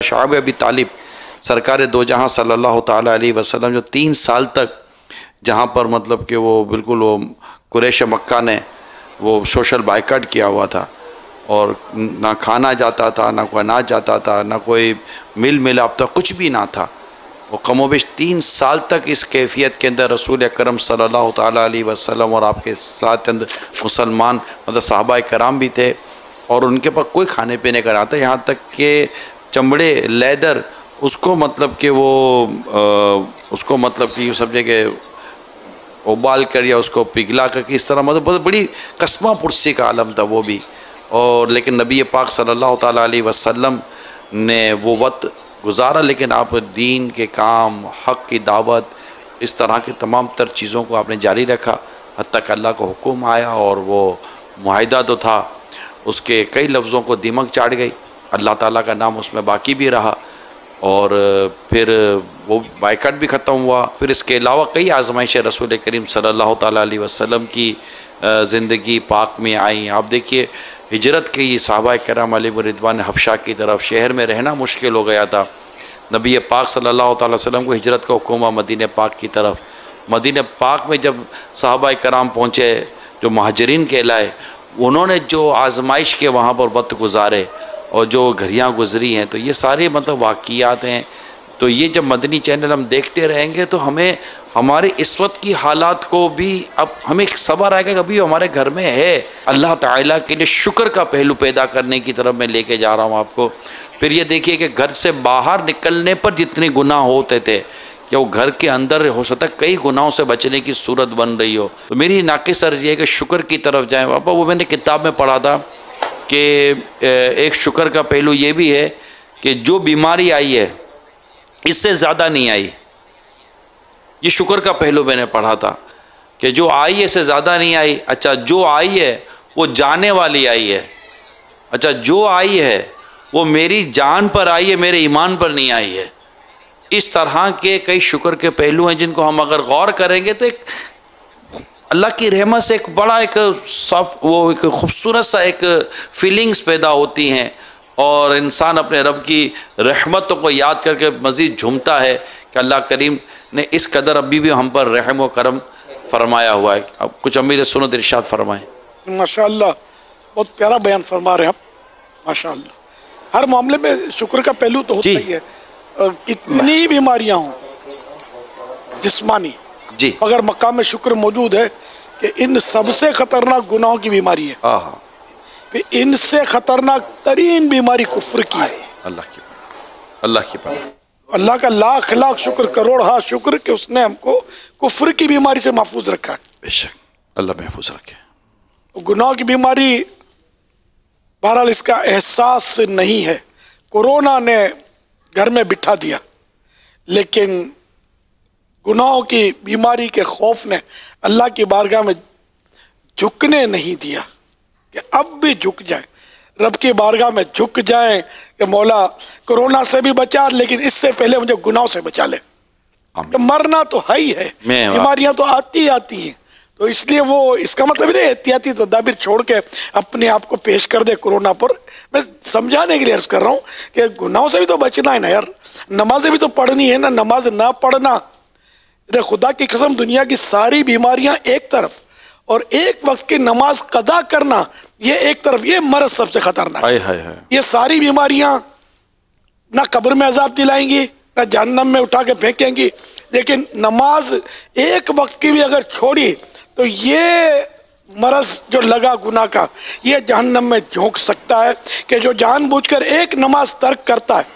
شعب ابی طالب سرکار دو جہاں صلی اللہ تعالیٰ علیہ وسلم جو 3 سال تک جہاں پر مطلب کہ وہ بالکل وہ قریش مکہ نے وہ سوشل بائیکاٹ کیا ہوا تھا، اور نہ کھانا جاتا تھا، نہ کوئی اناج جاتا تھا، نہ کوئی مل ملاپ تھا، کچھ بھی نہ تھا. وہ کم و بیش 3 سال تک اس کیفیت کے اندر رسول اکرم صلی اللہ تعالیٰ علیہ وسلم اور آپ کے ساتھ اندر مسلمان مطلب صحابہ کرام بھی تھے، اور ان کے پاس کوئی کھانے پینے کا نہ تھا، یہاں تک کہ چمڑے لیدر اس کو مطلب کہ وہ اس کو مطلب کہ یہ سمجھے کہ ابال کر یا اس کو پگھلا کر کے اس طرح مطلب بہت بڑی قسمہ پرسی کا عالم تھا وہ بھی. اور لیکن نبی پاک صلی اللہ تعالیٰ علیہ وسلم نے وہ وقت گزارا، لیکن آپ دین کے کام، حق کی دعوت، اس طرح کے تمام تر چیزوں کو آپ نے جاری رکھا حتیٰ کہ اللہ کو حکم آیا، اور وہ معاہدہ تو تھا اس کے کئی لفظوں کو دیمک چاڑ گئی، اللہ تعالیٰ کا نام اس میں باقی بھی رہا، اور پھر وہ بائیکاٹ بھی ختم ہوا. پھر اس کے علاوہ کئی آزمائشیں رسول کریم صلی اللہ تعالیٰ علیہ وسلم کی زندگی پاک میں آئیں. آپ دیکھیے ہجرت کی صحابہ کرام علیہ رضوان حبشہ کی طرف، شہر میں رہنا مشکل ہو گیا تھا، نبی پاک صلی اللہ تعالیٰ وسلم کو ہجرت کا حکم ہوا مدینہ پاک کی طرف. مدینہ پاک میں جب صحابہ کرام پہنچے جو مہاجرین کہلائے، انہوں نے جو آزمائش کے وہاں پر وقت گزارے اور جو گھڑیاں گزری ہیں، تو یہ سارے مطلب واقعات ہیں. تو یہ جب مدنی چینل ہم دیکھتے رہیں گے تو ہمیں ہمارے اس وقت کی حالات کو بھی اب ہمیں صبر آئے گا کہ ابھی ہمارے گھر میں ہے. اللہ تعالیٰ کے لیے شکر کا پہلو پیدا کرنے کی طرف میں لے کے جا رہا ہوں آپ کو. پھر یہ دیکھیے کہ گھر سے باہر نکلنے پر جتنے گناہ ہوتے تھے کہ وہ گھر کے اندر ہو سکتا ہے کئی گناہوں سے بچنے کی صورت بن رہی ہو. تو میری ناقص عرض یہ ہے کہ شکر کی طرف جائیں. پاپا وہ میں نے کتاب میں پڑھا تھا کہ ایک شکر کا پہلو یہ بھی ہے کہ جو بیماری آئی ہے اس سے زیادہ نہیں آئی. یہ شکر کا پہلو میں نے پڑھا تھا کہ جو آئی ہے اس سے زیادہ نہیں آئی. اچھا جو آئی ہے وہ جانے والی آئی ہے. اچھا جو آئی ہے وہ میری جان پر آئی ہے، میرے ایمان پر نہیں آئی ہے. اس طرح کے کئی شکر کے پہلو ہیں جن کو ہم اگر غور کریں گے تو ایک اللہ کی رحمت سے ایک بڑا ایک وہ ایک خوبصورت سا ایک فیلنگز پیدا ہوتی ہیں، اور انسان اپنے رب کی رحمتوں کو یاد کر کے مزید جھومتا ہے کہ اللہ کریم نے اس قدر ابھی بھی ہم پر رحم و کرم فرمایا ہوا ہے. اب کچھ امیر سنت ارشاد فرمائیں. ماشاءاللہ بہت پیارا بیان فرما رہے ہیں آپ. ماشاءاللہ ہر معاملے میں شکر کا پہلو تو ہوتا ہی ہے. کتنی بیماریاں ہوں جسمانی، جی اگر مقام شکر موجود ہے کہ ان سب سے خطرناک گناہوں کی بیماری ہے، پھر ان سے خطرناک ترین بیماری کفر کی ہے. اللہ کی پناہ. اللہ کا لاکھ لاکھ شکر، کروڑ ہاں شکر کہ اس نے ہم کو کفر کی بیماری سے محفوظ رکھا ہے. بے شک اللہ محفوظ رکھے. گناہ کی بیماری بہرحال اس کا احساس نہیں ہے، کورونا نے گھر میں بٹھا دیا، لیکن گناہوں کی بیماری کے خوف نے اللہ کی بارگاہ میں جھکنے نہیں دیا کہ اب بھی جھک جائیں، رب کی بارگاہ میں جھک جائیں کہ مولا کورونا سے بھی بچا لیکن اس سے پہلے مجھے گناہوں سے بچا لے. مرنا تو ہے ہی ہے، بیماریاں تو آتی ہیں، تو اس لیے وہ اس کا مطلب نہیں احتیاطی تدابیر چھوڑ کے اپنے آپ کو پیش کر دے کورونا پر. میں سمجھانے کے لیے عرض کر رہا ہوں کہ گناہوں سے بھی تو بچنا ہے نا یار، نمازیں بھی تو پڑھنی ہے نا. نماز نہ پڑھنا، خدا کی قسم دنیا کی ساری بیماریاں ایک طرف اور ایک وقت کی نماز قضا کرنا یہ ایک طرف، یہ مرض سب سے خطرناک ہے. یہ ساری بیماریاں نہ قبر میں عذاب دلائیں گی نہ جہنم میں اٹھا کے پھینکیں گی، لیکن نماز ایک وقت کی بھی اگر چھوڑی تو یہ مرض جو لگا گناہ کا یہ جہنم میں جھونک سکتا ہے کہ جو جان بوجھ کر ایک نماز ترک کرتا ہے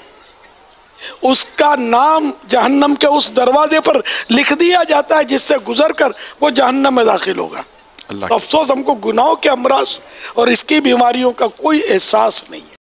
اس کا نام جہنم کے اس دروازے پر لکھ دیا جاتا ہے جس سے گزر کر وہ جہنم میں داخل ہوگا. افسوس ہم کو گناہوں کے امراض اور اس کی بیماریوں کا کوئی احساس نہیں ہے.